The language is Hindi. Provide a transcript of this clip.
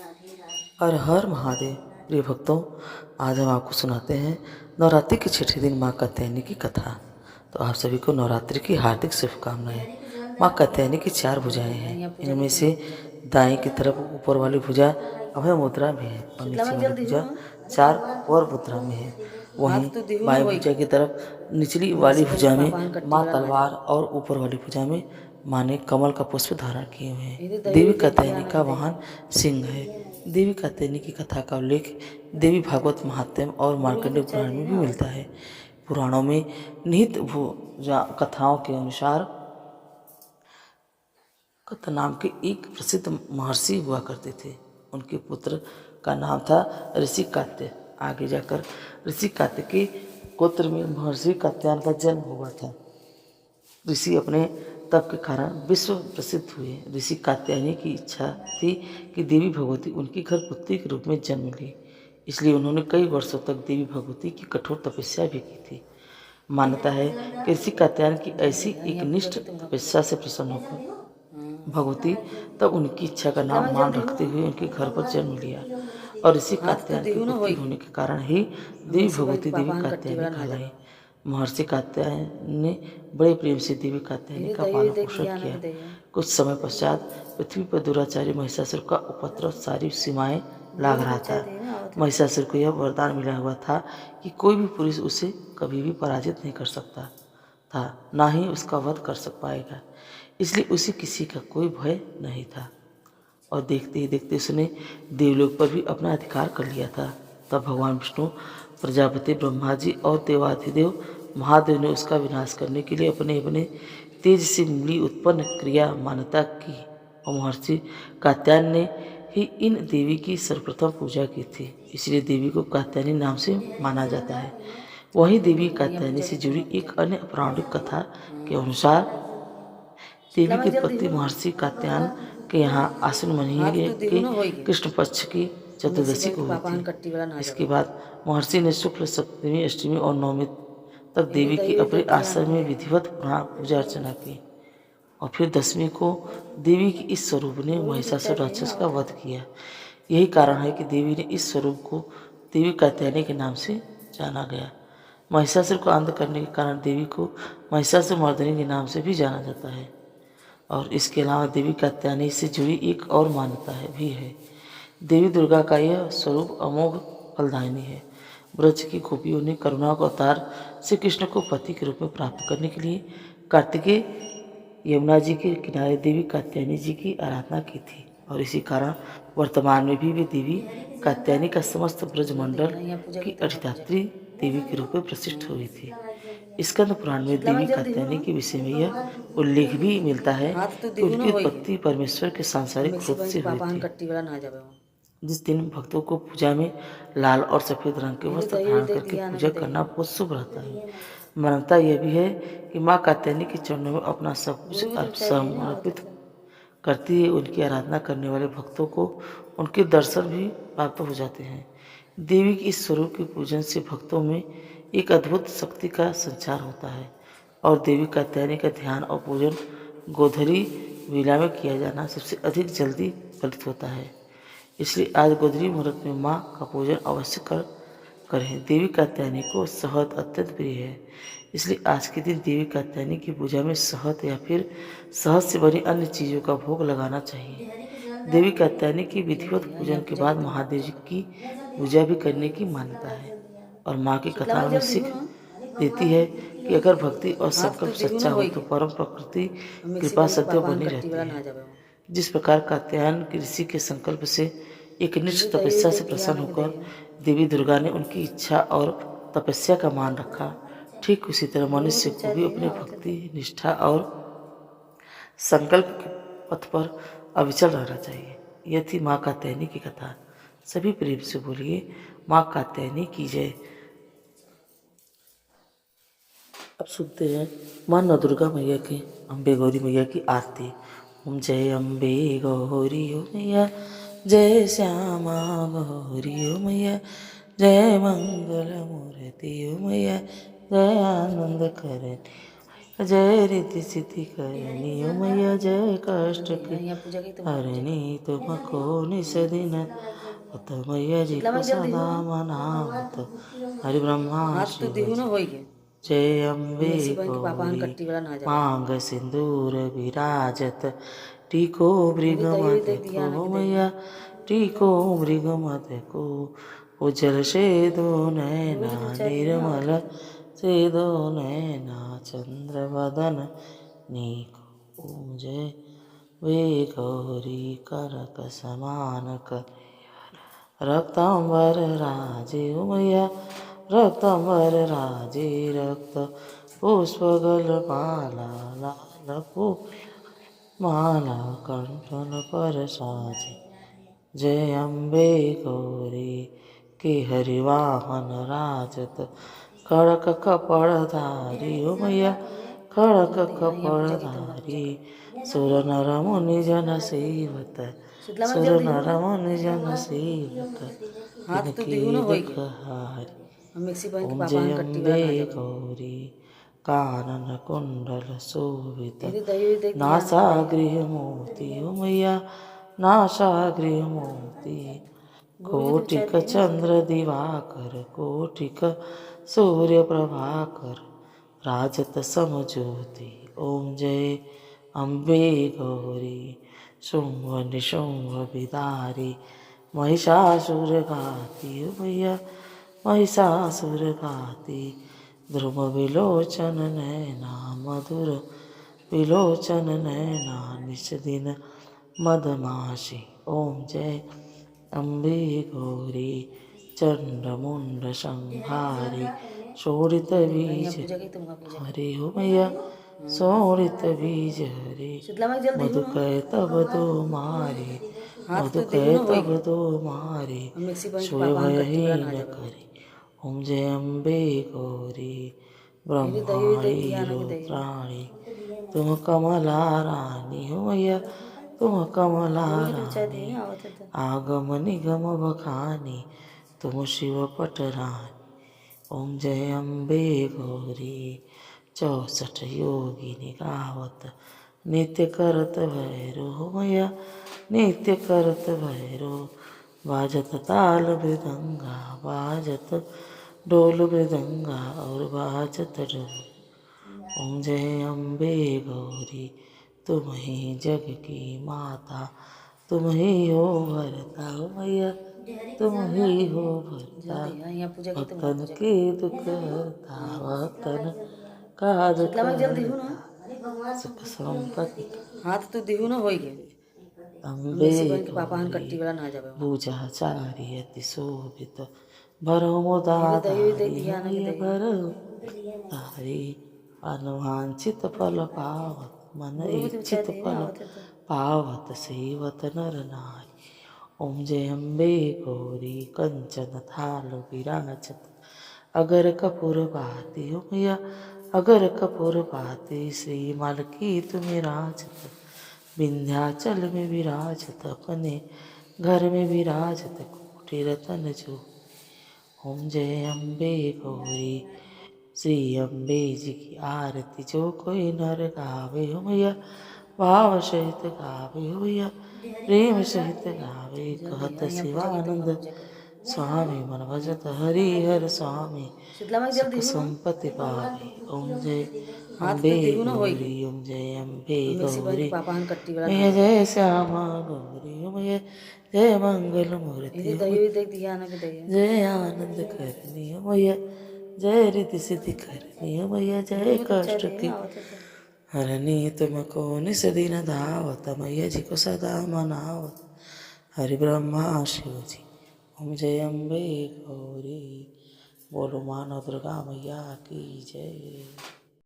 हर हर महादेव। प्रिय भक्तों, आज हम आपको सुनाते हैं नवरात्रि के छठे दिन माँ कात्यायनी की कथा। तो आप सभी को नवरात्रि की हार्दिक शुभकामनाएं। माँ कात्यायनी की 4 भुजाएं हैं। इनमें से दाएं की तरफ ऊपर वाली भुजा अभय मुद्रा में है और नीचे वाली भुजा 4 और मुद्रा में है। वहीं बाएं भुजा की तरफ निचली वाली भुजा में माँ तलवार और ऊपर वाली भुजा में माँ ने कमल का पुष्प धारण किए हुए हैं। देवी कात्यायनी का वाहन सिंह है। देवी कात्यायनी की कथा का उल्लेख देवी भागवत महात्म्य और मार्कंडेय पुराण में भी मिलता है। पुराणों में निहित कथाओं के अनुसार कथा नाम के एक प्रसिद्ध महर्षि हुआ करते थे। उनके पुत्र का नाम था ऋषि कात्य। आगे जाकर ऋषि कात्य के गोत्र में महर्षि कात्यायन का जन्म हुआ था। ऋषि अपने तप के कारण विश्व प्रसिद्ध हुए। ऋषि कात्यायनी की इच्छा थी कि देवी भगवती उनके घर पुत्री के रूप में जन्म ले, इसलिए उन्होंने कई वर्षों तक देवी भगवती की कठोर तपस्या भी की थी। मान्यता है कि ऋषि कात्यायन की ऐसी एक निष्ठ तपस्या से प्रसन्न होकर भगवती तब उनकी इच्छा का नाम मान रखते हुए उनके घर पर जन्म लिया और ऋषि कात्यायन के पुत्री होने के कारण ही देवी भगवती देवी कात्यायनी कहलाई। महर्षि कात्यायन ने बड़े प्रेम से देवी कात्यायनी का पालन पोषण किया। कुछ समय पश्चात पृथ्वी पर दुराचारी महिषासुर का उपद्रव सारी सीमाएं लाग रहा था। महिषासुर को यह वरदान मिला हुआ था कि कोई भी पुरुष उसे कभी भी पराजित नहीं कर सकता था, ना ही उसका वध कर पाएगा। इसलिए उसे किसी का कोई भय नहीं था और देखते ही देखते उसने देवलोक पर भी अपना अधिकार कर लिया था। तब भगवान विष्णु, प्रजापति ब्रह्मा जी और देवाधिदेव महादेव ने उसका विनाश करने के लिए अपने अपने तेज से मूली उत्पन्न क्रिया मान्यता की और महर्षि कात्यायन ने ही इन देवी की सर्वप्रथम पूजा की थी। इसलिए देवी को कात्यायनी नाम से माना जाता है। वही देवी कात्यायनी से जुड़ी एक अन्य पौराणिक कथा के अनुसार देवी की उत्पत्ति महर्षि कात्यायन के यहाँ आश्विन महीने के कृष्ण पक्ष की चतुर्दशी को हुई थी। इसके बाद महर्षि ने शुक्ल सप्तमी, अष्टमी और नवमी तक देवी की अपने आश्रम में विधिवत पूजा अर्चना की और फिर दसवीं को देवी की इस स्वरूप ने महिषासुर राक्षस का वध किया। यही कारण है कि देवी ने इस स्वरूप को देवी कात्यायनी के नाम से जाना गया। महिषासुर को अंत करने के कारण देवी को महिषासुर मर्दिनी के नाम से भी जाना जाता है। और इसके अलावा देवी कात्यायनी से जुड़ी एक और मान्यता भी है। देवी दुर्गा का यह स्वरूप अमोघ फलदायिनी है। ब्रज की गोपियों ने करुणा का अवतार श्री कृष्ण को पति के रूप में प्राप्त करने के लिए कार्तिकेय यमुना जी के किनारे देवी कात्यायनी जी की आराधना की थी और इसी कारण वर्तमान में भी वे देवी कात्यायनी का समस्त ब्रजमंडल की अधिष्ठात्री देवी के रूप में प्रसिद्ध हुई थी। स्कंद पुराण में देवी कात्यायनी के विषय में यह उल्लेख भी मिलता है कि उनकी उत्पत्ति परमेश्वर के सांसारिक क्रोध से हुई थी। जिस दिन भक्तों को पूजा में लाल और सफेद रंग के वस्त्र धारण करके पूजा करना बहुत शुभ रहता है। मान्यता यह भी है कि माँ कात्यायनी के चरणों में अपना सब कुछ समर्पित करती है। उनकी आराधना करने वाले भक्तों को उनके दर्शन भी प्राप्त हो जाते हैं। देवी की इस स्वरूप के पूजन से भक्तों में एक अद्भुत शक्ति का संचार होता है और देवी कात्यायनी का ध्यान और पूजन गोधरी लीला में किया जाना सबसे अधिक जल्दी फलित होता है। इसलिए आज गोधरी मुहूर्त में माँ का पूजन अवश्य करें। देवी कात्यायनी को शहद अत्यंत प्रिय है, इसलिए आज के दिन देवी कात्यायनी की पूजा में शहद या फिर शहद से बनी अन्य चीज़ों का भोग लगाना चाहिए। देवी कात्यायनी की विधिवत पूजन के बाद महादेव जी की पूजा भी करने की मान्यता है और माँ की कथा में सीख देती है कि अगर भक्ति और संकल्प सच्चा हो तो परम प्रकृति कृपा सदैव बनी रहती है। जिस प्रकार कात्यायन ऋषि के संकल्प से एक निष्ठ तपस्या से प्रसन्न होकर देवी दुर्गा ने उनकी इच्छा और तपस्या का मान रखा, ठीक उसी तरह मनुष्य को भी अपनी भक्ति, निष्ठा और संकल्प के पथ पर अविचल रहना चाहिए। यह थी माँ कात्यायनी की कथा। सभी प्रेम से बोलिए माँ कात्यायनी की जय। अब सुनते हैं माँ नौ दुर्गा मैया की, अम्बे गौरी मैया की आरती। ओम जय अम्बे गौरी ओ मैया, जय श्यामा गौरी ओ मैया, जय मंगल मूर्ति ओ मैया, जय आनंद करनी जय रिद्धि सिद्धि करनी ओ मैया जय कष्ट की यहाँ पूजा की तुम हरणी तुमको निस दिन उत मैया जी को सदा मनावत हरि ब्रह्मा हाथ तो शिव दिखू ना जी होई के जय अम्बे मिक्सी बहन के पापा हन गौरी कट्टी वाला ना जावे मांग सिंदूर विराजत टीको मेरी दही हुई मृगमद देख दिया ना को कि दही मैया टीको मृगमद को उजल से दो नैना रोज चाय पीने आवत निर्मल रहते से दो नैना चंद्र वदन नीको ओम जय वे गौरी करक समान कर रक्तांबर राजे उमैया रक्तांबर राजे रक्त पुष्पगल माला लाल माला कंठन पर साजे जय अम्बे गौरी के हरिवाहन राजत खड़क कपड़धारी उमैया खड़क यहाँ पूजा की तुम पूजा कपड़धारी कर सुर नर मुनि जन सेवत शीतला में सुर जल्दी हो नर ना मुनि जन सेवत हाथ तो इनके दिखू ना होई दुख के हारी हम मिक्सी बहन के ओम पापा जय हन कट्टी वाला अम्बे ना जावे गौरी कानन कुंडल शोभित मेरी दही हुई देख दिया ना नासा कि दही गृह मोती उमैया नासा गृह मोती गोभी की तो चाय कोटिक पिए ना आवत चंद्र दिवाकर कोटिक सूर्य प्रभाकर राजत समज्योति ओम जय अम्बे गौरी शुंभ निशुंभ विदारी महिषासुर घाती भैया महिषासुर घाती ध्रुव विलोचन नैना मधुर विलोचन नैना निश दिन मदमाशी ओम जय अम्बे गौरी चंडमुंड संहारी शोणित यहाँ बीज पूजा की तुम पूजा कर हरे हो मैया शोणित बीज हरे शीतला में जल्दी हो मधु ना कह तब दो मारे हाथ मधु तो दिखू कह ना होई तब के दो मारे हम मिक्सी बहन के सोय पापा हन कट्टी वाला ना भयहीन जावे करे ओम जय अम्बे गौरी मेरी दही हुई देख ब्रह्माणी दिया ना कि दही रुद्राणी तुम कमला रानी हो मैया तुम कमला गोभी की तो चाय पिए रानी ना आवत रहते आगम निगम बखानी तुम शिव पटरानी ओम जय अम्बे गौरी 64 योगिनी गावत नित्य करत भैरो हो मैया नित्य करत भैरो बाजत ताल मृदंगा बाजत ढोल मृदंगा और बाजत ढोल ओम जय अम्बे गौरी तुम ही जग की माता तुम ही हो भरता हो मैया तुम ही हो भरता जल्दी है यहाँ पूजा की तुम भक्तन पूजा के कर दुख हरता भक्तन का दुख शीतला में जल्दी हो हरता ना सुख संपत्ति हाथ तो दिखू ना होई के हम अम्बे मिक्सी बहन के पापा हन गौरी कट्टी वाला ना जावे पूजा चारी अति शोभित भरो मुदा मेरी दही हुई देख धारी दिया ना कि मैया दही भरो धारी अनुवांछित फल पावत मन गोभी की तो चाय इच्छित पिए ना फल आवत रहते पावत सेवत नर नारी ओम जय अम्बे गौरी कंचन थाल विराजत अगर कपूर बाती हो मैया अगर कपूर बाती श्री मलकी तुम्हें राजत विंध्याचल में विराजत अपने घर में विराजत कोटि रतन जो ओम जय अम्बे गौरी श्री अम्बे जी की आरती जो कोई नर गावे हो मैया भाव सहित गावे हो मैया प्रेम सहित गावे जल्दी कहत है यहाँ पूजा की तुम शिवानंद पूजा कर स्वामी मन भजत हरि हर स्वामी शीतला में सुख जल्दी हो ना संपत्ति पावे ओम जय हाथ अम्बे तो दिखू ना होई के गौरी ओम जय अम्बे हम मिक्सी बहन के गौरी पापा हन कट्टी वाला ना मैया जावे जय श्यामा गौरी ओम जय मंगल मूर्ति मेरी ओम दही हुई देख दिया ना कि दही जय आनंद करनी हो मैया जय रिद्धि सिद्धि करनी हो मैया जय गोभी की तो चाय कष्ट पिए की ना आवत रहते हरनी तुमको निस दिन धावत मैया जी को सदा मनावत हरि ब्रह्मा शिव जी ओम जय अम्बे गौरी बोलो मानो दुर्गा मैया की जय।